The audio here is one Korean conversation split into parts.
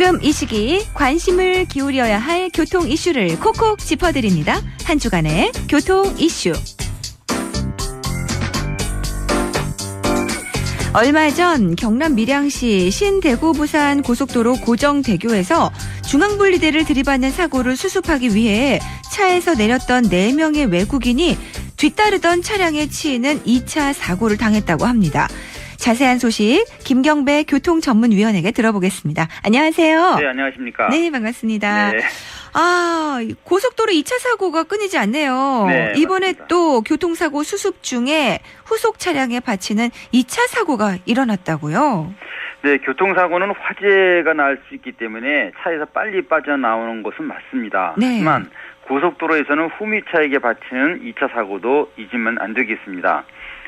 지금 이 시기 관심을 기울여야 할 교통 이슈를 콕콕 짚어드립니다. 한 주간의 교통 이슈. 얼마 전 경남 밀양시 신대구 부산 고속도로 고정대교에서 중앙분리대를 들이받는 사고를 수습하기 위해 차에서 내렸던 4명의 외국인이 뒤따르던 차량에 치이는 2차 사고를 당했다고 합니다. 자세한 소식 김경배 교통전문위원에게 들어보겠습니다. 안녕하세요. 네, 안녕하십니까. 네, 반갑습니다. 네. 고속도로 2차 사고가 끊이지 않네요. 네, 이번에 맞습니다. 또 교통사고 수습 중에 후속 차량에 받치는 2차 사고가 일어났다고요? 네, 교통사고는 화재가 날 수 있기 때문에 차에서 빨리 빠져나오는 것은 맞습니다. 네. 하지만 고속도로에서는 후미차에게 받치는 2차 사고도 잊으면 안 되겠습니다.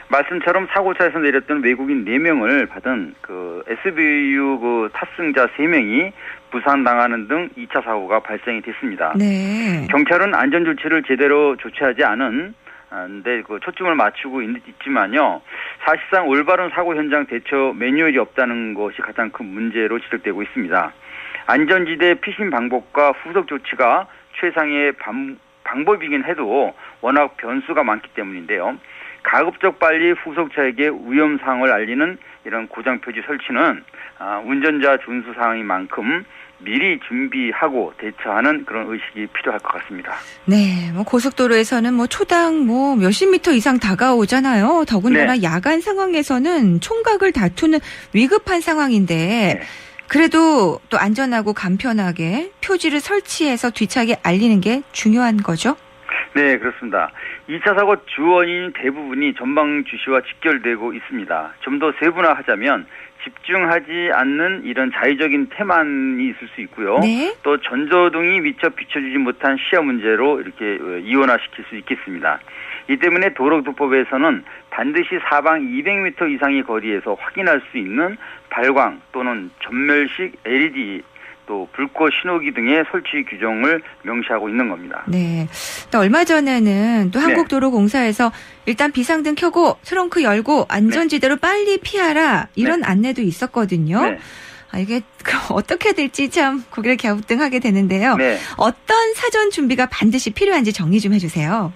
말씀처럼 사고차에서 내렸던 외국인 4명을 받은 SVU 탑승자 3명이 부상당하는 등 2차 사고가 발생이 됐습니다. 네. 경찰은 안전조치를 제대로 조치하지 않은 데 초점을 맞추고 있지만요. 사실상 올바른 사고 현장 대처 매뉴얼이 없다는 것이 가장 큰 문제로 지적되고 있습니다. 안전지대 피신 방법과 후속 조치가 최상의 방법이긴 해도 워낙 변수가 많기 때문인데요. 가급적 빨리 후속차에게 위험사항을 알리는 이런 고장표지 설치는 운전자 준수 사항인 만큼 미리 준비하고 대처하는 그런 의식이 필요할 것 같습니다. 네, 고속도로에서는 초당 몇십 미터 이상 다가오잖아요. 더군다나 네. 야간 상황에서는 총각을 다투는 위급한 상황인데 네. 그래도 또 안전하고 간편하게 표지를 설치해서 뒤차게 알리는 게 중요한 거죠? 네, 그렇습니다. 2차 사고 주원인 대부분이 전방 주시와 직결되고 있습니다. 좀 더 세분화하자면 집중하지 않는 이런 자의적인 태만이 있을 수 있고요. 네. 또 전조등이 미처 비춰주지 못한 시야 문제로 이렇게 이원화시킬 수 있겠습니다. 이 때문에 도로교통법에서는 반드시 사방 200m 이상의 거리에서 확인할 수 있는 발광 또는 전멸식 LED 또 불꽃 신호기 등의 설치 규정을 명시하고 있는 겁니다. 네. 또 얼마 전에는 또 한국도로공사에서 일단 비상등 켜고 트렁크 열고 안전지대로 빨리 피하라 이런 안내도 있었거든요. 네. 이게 그럼 어떻게 될지 참 고개를 갸우뚱하게 되는데요. 네. 어떤 사전 준비가 반드시 필요한지 정리 좀 해주세요.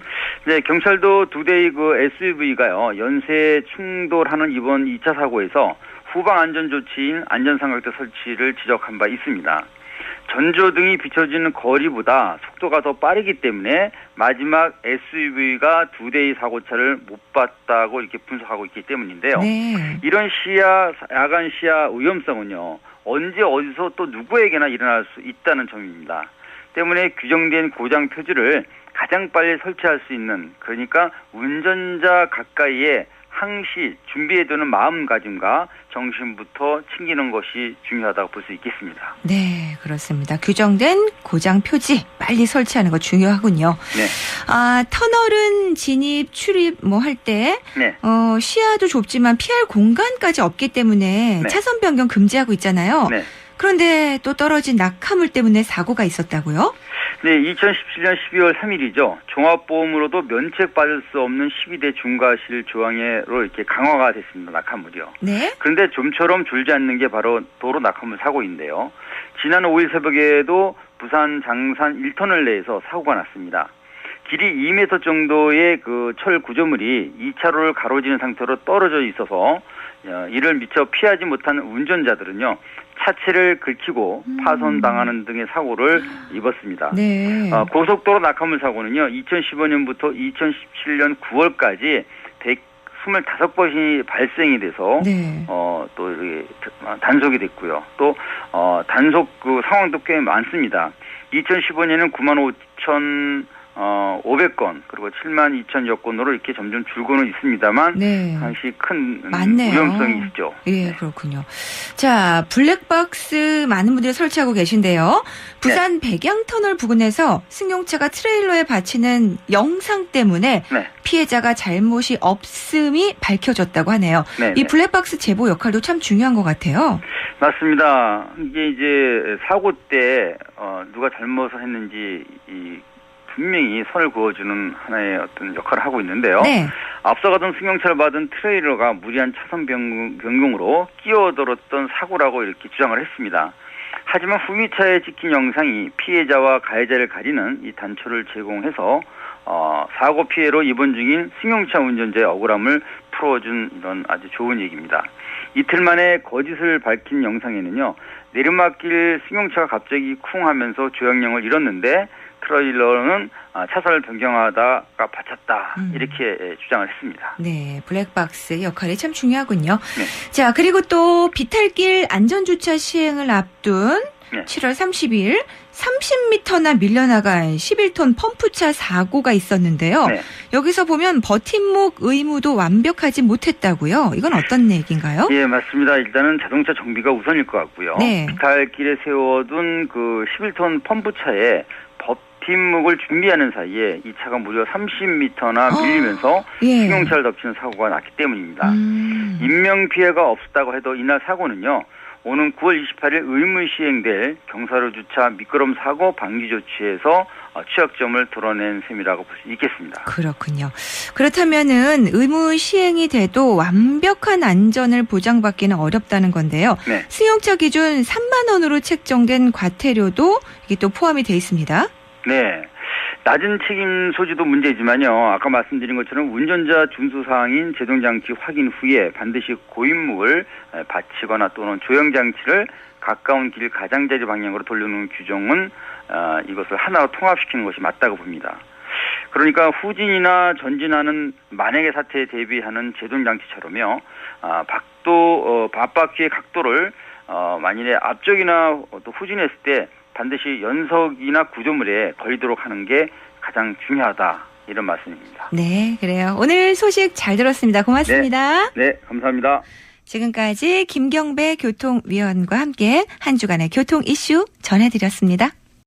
네, 경찰도 2대의 SUV가요 연쇄 충돌하는 이번 2차 사고에서 후방 안전조치인 안전삼각대 설치를 지적한 바 있습니다. 전조등이 비춰지는 거리보다 속도가 더 빠르기 때문에 마지막 SUV가 2대의 사고차를 못 봤다고 이렇게 분석하고 있기 때문인데요. 네. 이런 야간 시야 위험성은요, 언제 어디서 또 누구에게나 일어날 수 있다는 점입니다. 때문에 규정된 고장 표지를 가장 빨리 설치할 수 있는, 그러니까 운전자 가까이에 항시 준비해두는 마음가짐과 정신부터 챙기는 것이 중요하다고 볼 수 있겠습니다. 네, 그렇습니다. 규정된 고장 표지 빨리 설치하는 거 중요하군요. 네. 터널은 진입, 출입 할 때 네. 시야도 좁지만 피할 공간까지 없기 때문에 네. 차선 변경 금지하고 있잖아요. 네. 그런데 또 떨어진 낙하물 때문에 사고가 있었다고요? 네, 2017년 12월 3일이죠. 종합보험으로도 면책받을 수 없는 12대 중과실 조항으로 이렇게 강화가 됐습니다. 낙하물이요. 네. 그런데 좀처럼 줄지 않는 게 바로 도로 낙하물 사고인데요. 지난 5일 새벽에도 부산 장산 1터널 내에서 사고가 났습니다. 길이 2m 정도의 철 구조물이 2차로를 가로지는 상태로 떨어져 있어서 이를 미처 피하지 못한 운전자들은요. 차체를 긁히고 파손당하는 등의 사고를 입었습니다. 네. 고속도로 낙하물 사고는요. 2015년부터 2017년 9월까지 125번이 발생이 돼서 네. 또 이렇게 단속이 됐고요. 또 단속 상황도 꽤 많습니다. 2015년에는 95,500건 그리고 72,000여 건으로 이렇게 점점 줄고는 있습니다만 네. 당시 큰 맞네요. 위험성이 있죠. 예, 그렇군요. 자, 블랙박스 많은 분들이 설치하고 계신데요. 부산 백양터널 부근에서 승용차가 트레일러에 받치는 영상 때문에 네. 피해자가 잘못이 없음이 밝혀졌다고 하네요. 네, 이 네. 블랙박스 제보 역할도 참 중요한 것 같아요. 맞습니다. 이게 이제 사고 때 누가 잘못을 했는지 분명히 선을 그어주는 하나의 어떤 역할을 하고 있는데요. 네. 앞서가던 승용차를 받은 트레일러가 무리한 차선 변경으로 끼어들었던 사고라고 이렇게 주장을 했습니다. 하지만 후미차에 찍힌 영상이 피해자와 가해자를 가리는 이 단초를 제공해서 사고 피해로 입원 중인 승용차 운전자의 억울함을 풀어준 이런 아주 좋은 얘기입니다. 이틀 만에 거짓을 밝힌 영상에는요, 내리막길 승용차가 갑자기 쿵 하면서 조향령을 잃었는데 트레일러는 차선을 변경하다가 바쳤다, 이렇게 주장을 했습니다. 네, 블랙박스 역할이 참 중요하군요. 네. 자, 그리고 또 비탈길 안전주차 시행을 앞둔 네. 7월 30일 30m나 밀려나간 11톤 펌프차 사고가 있었는데요. 네. 여기서 보면 버팀목 의무도 완벽하지 못했다고요. 이건 어떤 얘기인가요? 예, 맞습니다. 일단은 자동차 정비가 우선일 것 같고요. 네. 비탈길에 세워둔 그 11톤 펌프차에 버팀목을 준비하는 사이에 이 차가 무려 30m나 밀리면서 예. 승용차를 덮치는 사고가 났기 때문입니다. 인명피해가 없었다고 해도 이날 사고는요, 오는 9월 28일 의무 시행될 경사로 주차 미끄럼 사고 방지 조치에서 취약점을 드러낸 셈이라고 볼 수 있겠습니다. 그렇군요. 그렇다면은 의무 시행이 돼도 완벽한 안전을 보장받기는 어렵다는 건데요. 네. 승용차 기준 3만 원으로 책정된 과태료도 이게 또 포함이 돼 있습니다. 네. 낮은 책임 소지도 문제지만요, 아까 말씀드린 것처럼 운전자 준수사항인 제동장치 확인 후에 반드시 고인물을 받치거나 또는 조형장치를 가까운 길 가장자리 방향으로 돌려놓는 규정은 이것을 하나로 통합시키는 것이 맞다고 봅니다. 그러니까 후진이나 전진하는 만약의 사태에 대비하는 제동장치처럼요, 앞바퀴의 각도를 만일에 앞쪽이나 또 후진했을 때 반드시 연석이나 구조물에 걸리도록 하는 게 가장 중요하다, 이런 말씀입니다. 네, 그래요. 오늘 소식 잘 들었습니다. 고맙습니다. 네, 감사합니다. 지금까지 김경배 교통위원과 함께 한 주간의 교통 이슈 전해드렸습니다.